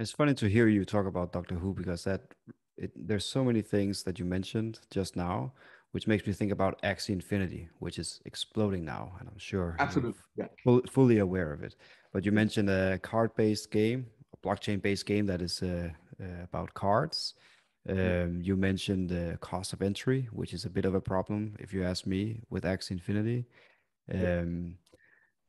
It's funny to hear you talk about Doctor Who because there's so many things that you mentioned just now, which makes me think about Axie Infinity, which is exploding now, and I'm sure you're Absolutely. Yeah. fully aware of it. But you Yes. mentioned a card-based game, a blockchain-based game that is about cards. Yeah. You mentioned the cost of entry, which is a bit of a problem, if you ask me, with Axie Infinity. Yeah. Um,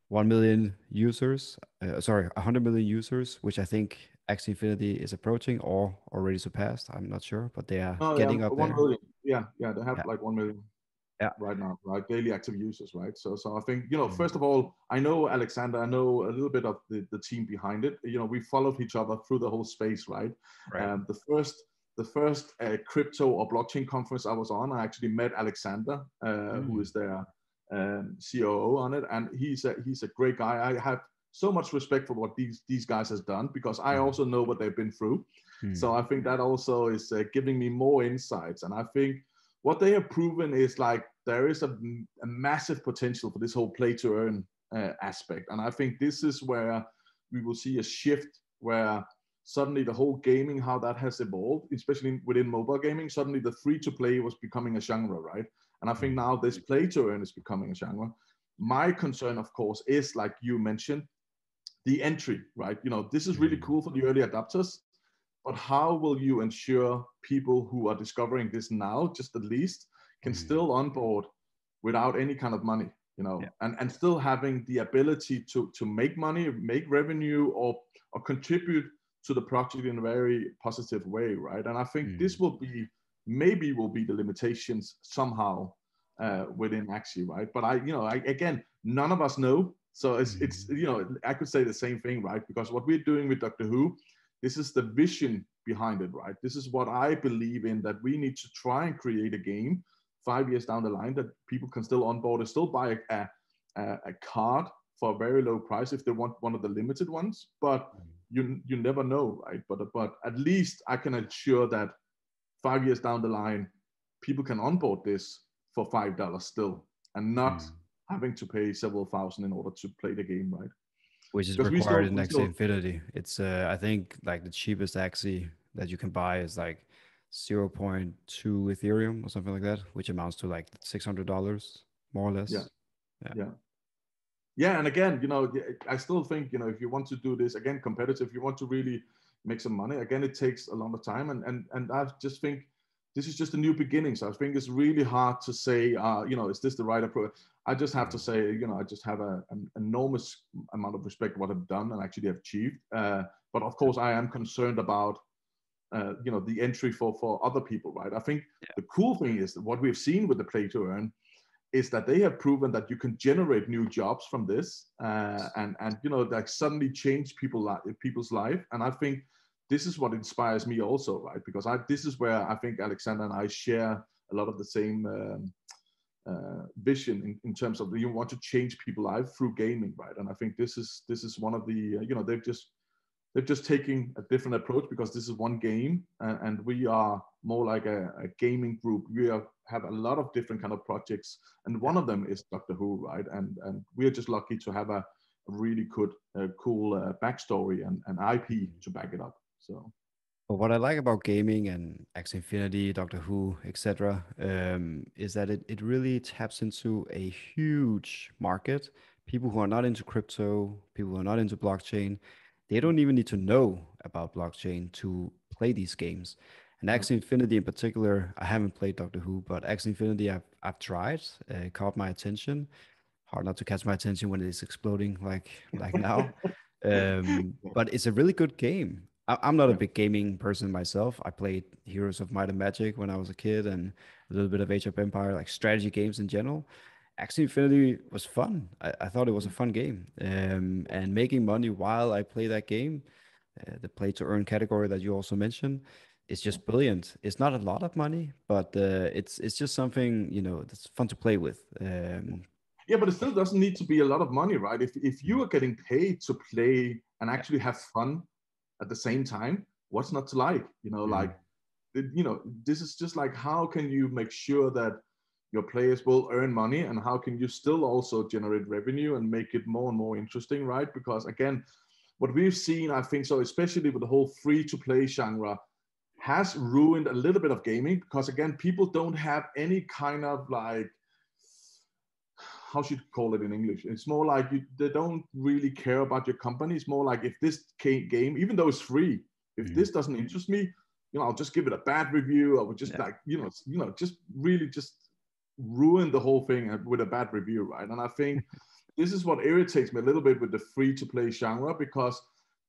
1 million users, sorry, 100 million users, which I think Axie Infinity is approaching or already surpassed. I'm not sure, but they are Oh, yeah. getting up One there. million. Yeah. Yeah. They have Yeah. like 1 million Yeah. right now, right? Daily active users, right? So I think, Mm. first of all, I know Alexander, I know a little bit of the team behind it. We followed each other through the whole space, right? Right. The first crypto or blockchain conference I was on, I actually met Alexander, who Mm. is their COO on it, and he's a great guy. I have so much respect for what these guys has done because I Mm. also know what they've been through. So Mm. I think that also is giving me more insights, and I think what they have proven is like there is a massive potential for this whole play to earn aspect. And I think this is where we will see a shift where suddenly the whole gaming, how that has evolved, especially within mobile gaming, suddenly the free to play was becoming a genre, right? And I think Mm. now this play to earn is becoming a genre. My concern, of course, is like you mentioned, the entry, right? This is really Mm. cool for the early adopters, but how will you ensure people who are discovering this now, just at least, can Mm. still onboard without any kind of money, Yeah. and still having the ability to make money, make revenue, or contribute to the project in a very positive way, right? And I think this Mm. will be maybe will be the limitations somehow within Axie, right? But again, none of us know. So it's Mm. I could say the same thing, right? Because what we're doing with Doctor Who, this is the vision behind it, right? This is what I believe in, that we need to try and create a game 5 years down the line that people can still onboard and still buy a card for a very low price if they want one of the limited ones. But you never know, right? But at least I can ensure that 5 years down the line, people can onboard this for $5 still, and not Mm. having to pay several thousand in order to play the game, right? Which is Because we required still in we Axie still Infinity. It's I think like the cheapest Axie that you can buy is like zero point 0.2 Ethereum or something like that, which amounts to like $600 more or yeah, less. Yeah. yeah. Yeah, and again, I still think, if you want to do this again competitive, if you want to really make some money, again, it takes a lot of time, and I just think this is just a new beginning. So I think it's really hard to say, is this the right approach? I just have to Mm. say, I just have an enormous amount of respect for what I've done and actually have achieved. But of course, I am concerned about the entry for other people, right? I think Yeah. the cool thing is that what we've seen with the play to earn is that they have proven that you can generate new jobs from this, and like suddenly change people's life. And I think this is what inspires me also, right? Because this is where I think Alexander and I share a lot of the same vision in terms of you want to change people's life through gaming, right? And I think this is one of the they've just taken a different approach because this is one game, and we are more like a gaming group. Have a lot of different kind of projects, and Yeah. one of them is Doctor Who, right? And we are just lucky to have a really good, cool backstory and IP Mm. to back it up. So But what I like about gaming and Axie Infinity, Doctor Who, etc., is that it really taps into a huge market. People who are not into crypto, people who are not into blockchain, they don't even need to know about blockchain to play these games. And no, Axie Infinity in particular, I haven't played Doctor Who, but Axie Infinity I've tried, caught my attention. Hard not to catch my attention when it is exploding like now. But it's a really good game. I'm not a yeah, big gaming person myself. I played Heroes of Might and Magic when I was a kid and a little bit of Age of Empire, like strategy games in general. Axie Infinity was fun. I thought it was a fun game. And making money while I play that game, the play to earn category that you also mentioned, is yeah. just brilliant. It's not a lot of money, but it's just something, that's fun to play with. Yeah, but it still doesn't need to be a lot of money, right? If you Mm. are getting paid to play and Yeah. actually have fun at the same time, what's not to like? Mm. Like this is just like, how can you make sure that your players will earn money, and how can you still also generate revenue and make it more and more interesting, right? Because again, what we've seen, I think, so especially with the whole free-to-play genre, has ruined a little bit of gaming because, again, people don't have any kind of like, how should you call it in English? It's more like they don't really care about your company. It's more like if this game, even though it's free, if this doesn't interest me, I'll just give it a bad review. I would just like, just really just ruin the whole thing with a bad review, right? And I think this is what irritates me a little bit with the free-to-play genre, because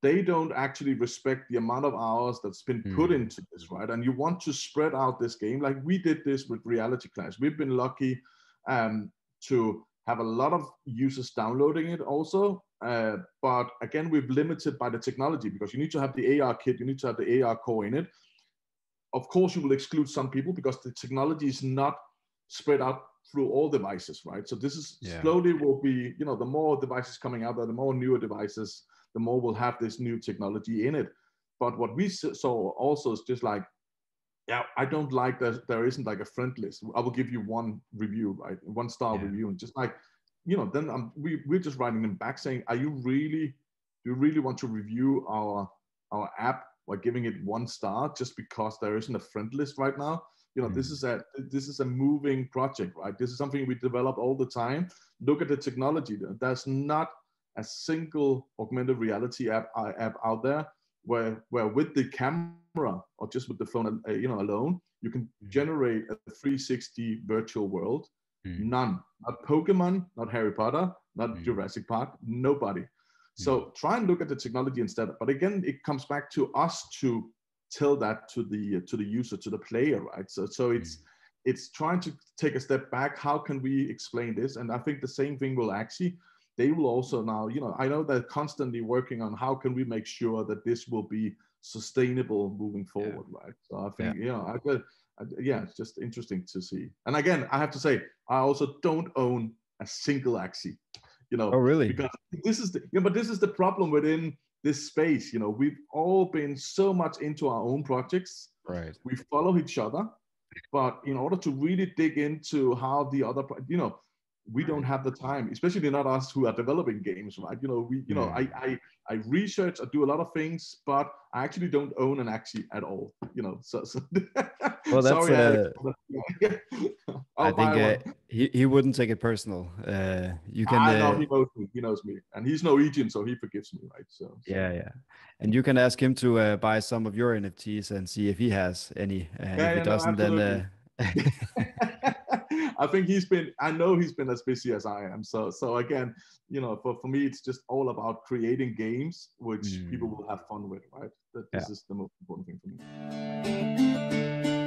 they don't actually respect the amount of hours that's been put into this, right? And you want to spread out this game. Like we did this with Reality Clash. We've been lucky to have a lot of users downloading it also. But again, we've limited by the technology, because you need to have the AR kit, you need to have the AR core in it. Of course, you will exclude some people because the technology is not spread out through all devices, right? So this is slowly will be, the more devices coming out there, the more newer devices, the more we'll have this new technology in it. But what we saw also is just like, I don't like that there isn't like a friend list. I will give you one review, right? 1-star review, and just like, then we're just writing them back saying, do you really want to review our app by giving it 1 star just because there isn't a friend list right now? This is a moving project, right? This is something we develop all the time. Look at the technology. There's not a single augmented reality app out there where with the camera or just with the phone, alone, you can generate a 360 virtual world. None. Not Pokemon, not Harry Potter, not Jurassic Park, nobody. So try and look at the technology instead. But again, it comes back to us to tell that to the user, to the player, right? So it's trying to take a step back. How can we explain this? And I think the same thing will Axie. They will also now, I know they're constantly working on how can we make sure that this will be sustainable moving forward, right? So I think, it's just interesting to see. And again, I have to say, I also don't own a single Axie, Oh, really? because this is the problem within this space. We've all been so much into our own projects. Right. We follow each other, but in order to really dig into how the other, we don't have the time, especially not us who are developing games, right? I research, I do a lot of things, but I actually don't own an Axie at all. So well, that's sorry, Alex. I think he wouldn't take it personal. You can. I know he knows me. He knows me, and he's Norwegian, so he forgives me, right? So yeah, and you can ask him to buy some of your NFTs and see if he has any, and if he doesn't, then. I think I know he's been as busy as I am. So again, for me, it's just all about creating games which people will have fun with, right? This is the most important thing for me.